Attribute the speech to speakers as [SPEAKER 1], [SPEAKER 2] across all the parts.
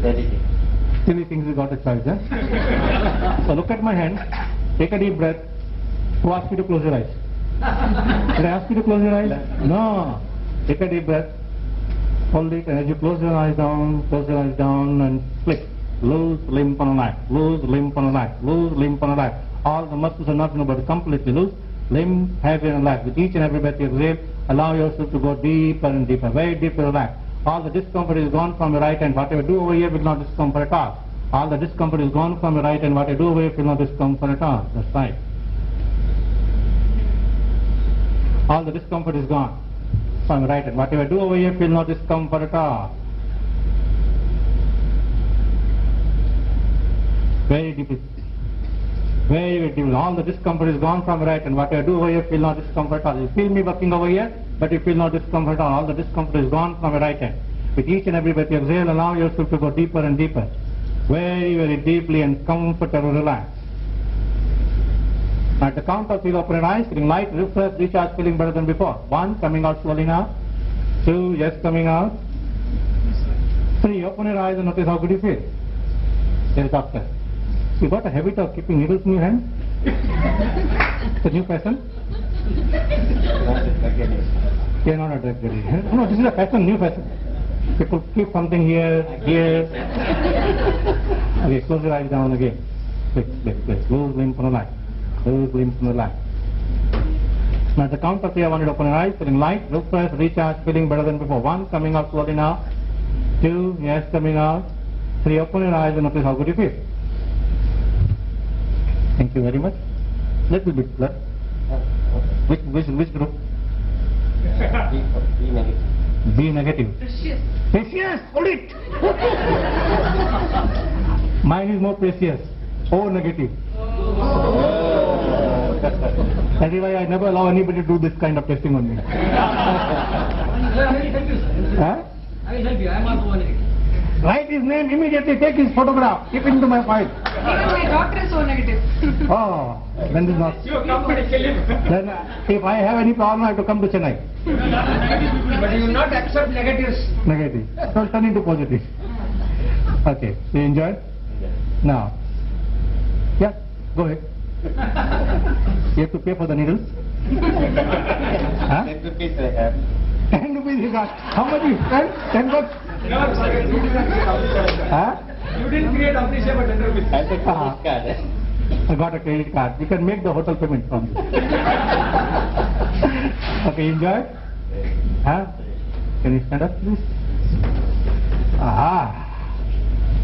[SPEAKER 1] Silly things you got a choice, huh? So look at my hand, take a deep breath. Who asked you to close your eyes? Did I ask you to close your eyes? No. Take a deep breath. Hold it, and as you close your eyes down and flick. Loose, limp on a knife. Loose, limp on a knife. Loose, limp on a knife. All the muscles are not but completely loose. Limp, heavy and relaxed. With each and every breath you exhale, allow yourself to go deeper and deeper. Very deep and relaxed. All the discomfort is gone from your right hand. Whatever you do over here will not discomfort at all. All the discomfort is gone from your right hand. What you do over here will not discomfort at all. That's right. All the discomfort is gone from your right hand. Whatever you do over here will not discomfort at all. Very deep. Very, very deep. All the discomfort is gone from your right hand. Whatever you do over here will not discomfort at all. You feel me working over here, but you feel no discomfort at all. All the discomfort is gone from your right hand. With each and every breath you exhale, allow yourself to go deeper and deeper. Very, very deeply and comfortable, relax. At the count of 3, open your eyes, feeling light, refresh, recharge, feeling better than before. 1, coming out slowly now. 2, yes, coming out. 3, open your eyes and notice how good you feel. Yes, doctor. You got a habit of keeping needles in your hand? It's a new fashion? You're not a drug addict. No, this is a fashion, new fashion. People keep something here. Okay, close your eyes down again. Click. Close, limp on the light. Close, limp on the light. Now at the count of 3, I want you to open your eyes, feeling light, refresh, recharge, feeling better than before. 1, coming out slowly now. 2, yes, coming out. 3, open your eyes and notice how good you feel. Thank you very much. Little bit blood. Which group?
[SPEAKER 2] B negative.
[SPEAKER 1] B negative. Precious. Hold it. Mine is more precious. O negative. That is why I never allow anybody to do this kind of testing on me. Huh?
[SPEAKER 3] I will help you. I am also O negative.
[SPEAKER 1] Write his name immediately. Take his photograph. Keep it into my file.
[SPEAKER 4] Even my doctor is O negative.
[SPEAKER 1] Oh, then this is not.
[SPEAKER 3] You come and kill him.
[SPEAKER 1] Then if I have any problem, I have to come to Chennai.
[SPEAKER 3] But you will not accept negatives.
[SPEAKER 1] Negative. So I'll turn into positive. Okay. So you enjoyed? Now. Yeah. Go ahead. You have to pay for the needles. Huh?
[SPEAKER 2] 10 rupees I have.
[SPEAKER 1] 10 rupees you got. How much you spent? 10 bucks?
[SPEAKER 3] No, sorry.
[SPEAKER 1] Huh?
[SPEAKER 3] You didn't create appreciate but 10 rupees.
[SPEAKER 2] I have a credit card.
[SPEAKER 1] I got a credit card. You can make the hotel payment from this. Okay, enjoy? Huh? Can you stand up, please? Aha.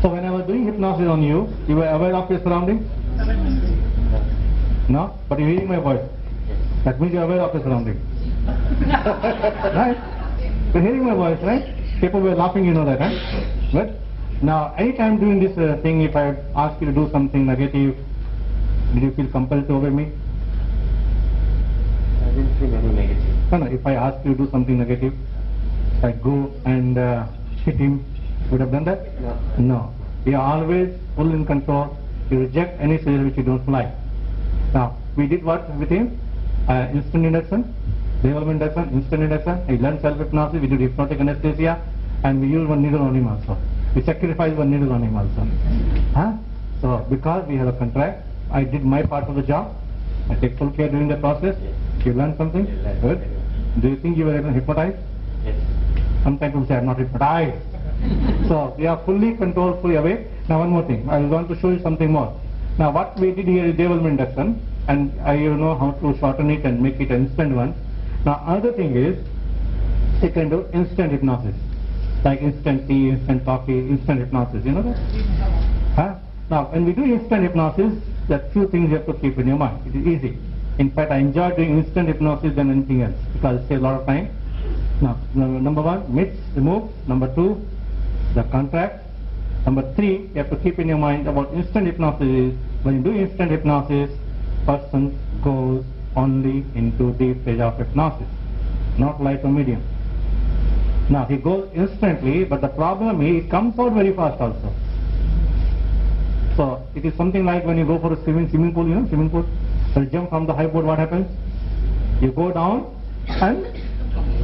[SPEAKER 1] So when I was doing hypnosis on you, you were aware of your surroundings? No? But you're hearing my voice. That means you're aware of your surroundings. Right? You're hearing my voice, right? People were laughing, you know that, huh? But now, anytime during this thing, if I ask you to do something negative, did you feel compelled to obey me?
[SPEAKER 2] I didn't feel any negative.
[SPEAKER 1] No, if I ask you to do something negative, like go and hit him, would have done that?
[SPEAKER 2] No.
[SPEAKER 1] No. You are always full in control. You reject any suggestion which you don't like. Now, we did what with him? Instant induction, development induction, instant induction. He learned self-hypnosis, we did hypnotic anesthesia, and we used one needle on him also. We sacrificed one needle on him also. Huh? So, because we have a contract, I did my part of the job. I take full care during the process. You learned something? Good. Do you think you were able to hypnotize?
[SPEAKER 2] Yes.
[SPEAKER 1] Sometimes people say, I'm not hypnotized. So, we are fully controlled, fully awake. Now, one more thing. I want to show you something more. Now, what we did here is development induction, and I know how to shorten it and make it an instant one. Now, another thing is, you can do instant hypnosis, like instant tea, instant coffee, instant hypnosis. You know that? Huh? Now, when we do instant hypnosis, there are few things you have to keep in your mind. It is easy. In fact, I enjoy doing instant hypnosis than anything else because it saves a lot of time. Now, number 1, myths remove. Number 2, the contract. Number 3, you have to keep in your mind about instant hypnosis is, when you do instant hypnosis, person goes only into deep stage of hypnosis, not light or medium. Now, he goes instantly, but the problem is, he comes out very fast also. So, it is something like when you go for a swimming pool, you know, swimming pool. So, you jump from the high board, what happens? You go down and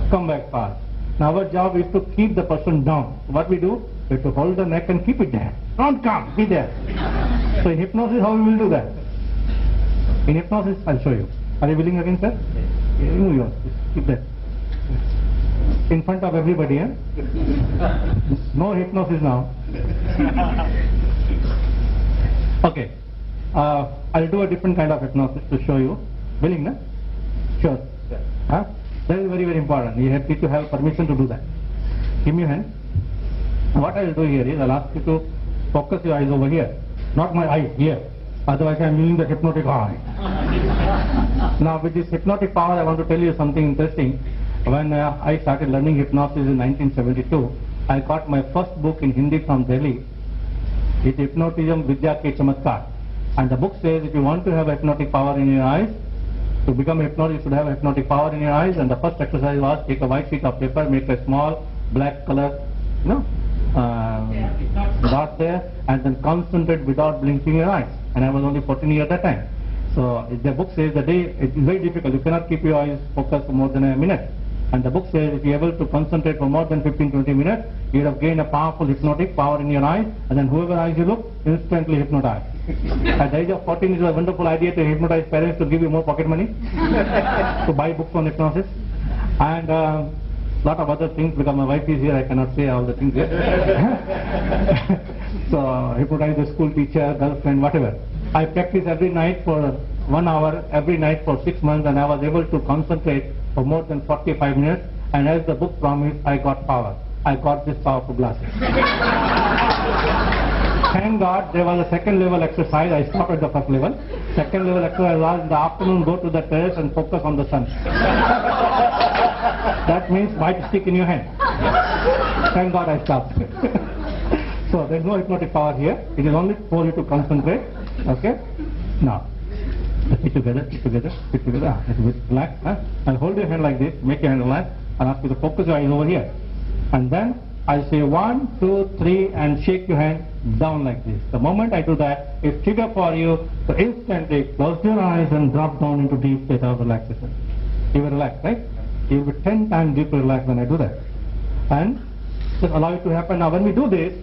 [SPEAKER 1] come back fast. Now our job is to keep the person down. What we do? We have to hold the neck and keep it there. Don't come, be there. So in hypnosis, how we will do that? In hypnosis, I'll show you. Are you willing again, sir? Move yours. Keep that. In front of everybody, eh? No hypnosis now. Okay. I'll do a different kind of hypnosis to show you. Willing, no? Sure. Huh? That is very, very important. You need to have permission to do that. Give me your hand. What I will do here is I'll ask you to focus your eyes over here. Not my eye, here. Otherwise I am using the hypnotic eye. Now with this hypnotic power I want to tell you something interesting. When I started learning hypnosis in 1972, I got my first book in Hindi from Delhi. It's Hypnotism Vidya Ke Chamatkar. And the book says if you want to have hypnotic power in your eyes, to become a hypnotist, you should have hypnotic power in your eyes. And the first exercise was take a white sheet of paper, make a small black color, dot there, and then concentrate without blinking your eyes. And I was only 14 years at that time. So the book says that it's very difficult. You cannot keep your eyes focused for more than a minute. And the book says if you're able to concentrate for more than 15-20 minutes, you have gained a powerful hypnotic power in your eyes, and then whoever eyes you look, instantly hypnotized. At the age of 14, it was a wonderful idea to hypnotize parents to give you more pocket money, to buy books on hypnosis, and lot of other things, because my wife is here, I cannot say all the things here. So, hypnotize the school teacher, girlfriend, whatever. I practiced every night for 1 hour, every night for 6 months, and I was able to concentrate for more than 45 minutes, and as the book promised, I got power. I got this powerful glasses. Thank God there was a second level exercise. I stopped at the first level. Second level exercise was in the afternoon go to the terrace and focus on the sun. That means white stick in your hand. Thank God I stopped. So there is no hypnotic power here. It is only for you to concentrate. Okay? Now, sit together, sit together, sit together. Relax. And hold your hand like this. Make your hand relax. I'll ask you to focus your eyes over here. And then I'll say 1, 2, 3 and shake your hand down like this. The moment I do that, it's trigger for you to instantly close your eyes and drop down into deep state of relaxation. You will relax, right? You will be 10 times deeper relaxed when I do that. And just allow it to happen. Now when we do this,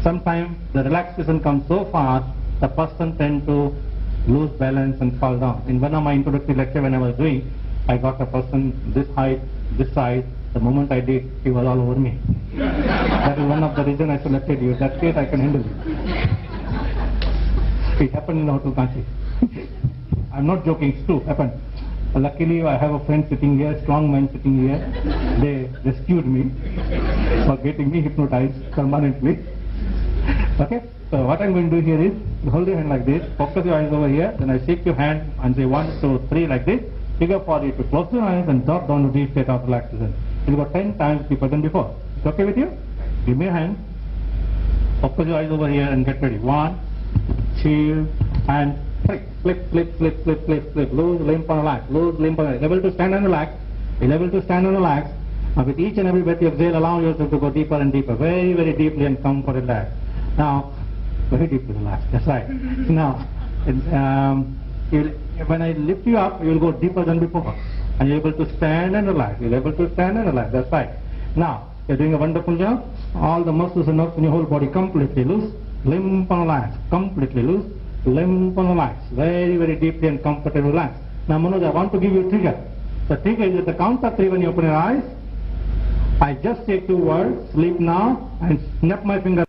[SPEAKER 1] sometimes the relaxation comes so fast, the person tends to lose balance and fall down. In one of my introductory lecture when I was doing, I got a person this height, this size. The moment I did, he was all over me. That is one of the reasons I selected you. That case I can handle it. It happened in the Hotel Kanchi. I'm not joking, it's true, happened. Luckily I have a friend sitting here, strong man sitting here. They rescued me for getting me hypnotized permanently. Okay? So what I'm going to do here is, hold your hand like this, focus your eyes over here, then I shake your hand and say 1, 2, 3 like this. Figure for you to close your eyes and drop down to deep state of relaxation. It will go 10 times deeper than before. It's okay with you? Give me a hand. Focus your eyes over here and get ready. 1, 2, and flip, flip, flip, flip, flip, flip, flip. Loose, limp and relax. Loose, limp and relax. Able to stand and relax. Able to stand and relax. Now with each and every breath you exhale, allow yourself to go deeper and deeper. Very, very deeply and come for relax. Now, very deeply relax. That's right. Now, when I lift you up, you will go deeper than before. And you're able to stand and relax. You're able to stand and relax. That's right. Now, you're doing a wonderful job. All the muscles and nerves in your whole body completely loose. Limp and relax. Completely loose. Limp and relax. Very, very deeply and comfortably relax. Now, Manoj, I want to give you a trigger. The trigger is at the count of 3 when you open your eyes. I just say 2 words, sleep now, and snap my finger